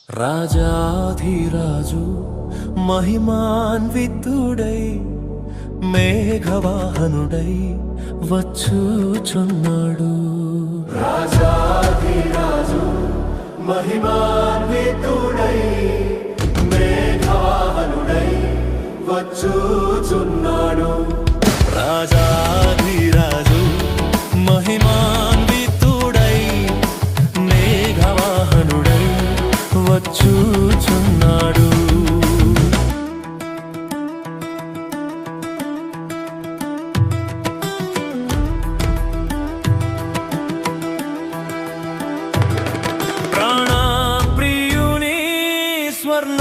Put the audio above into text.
రాజాధిరాజు మహిమాన్వితుడై మేఘవాహనుడై వచ్చుచున్నాడు. రాజాధిరాజు మహిమాన్వితుడై మేఘవాహనుడై వచ్చుచున్నాడు. రాజాధిరాజు మహిమాన్వితుడై మేఘవాహనుడై వచ్చుచున్నాడు. ప్రాణప్రియుని స్వర్ణ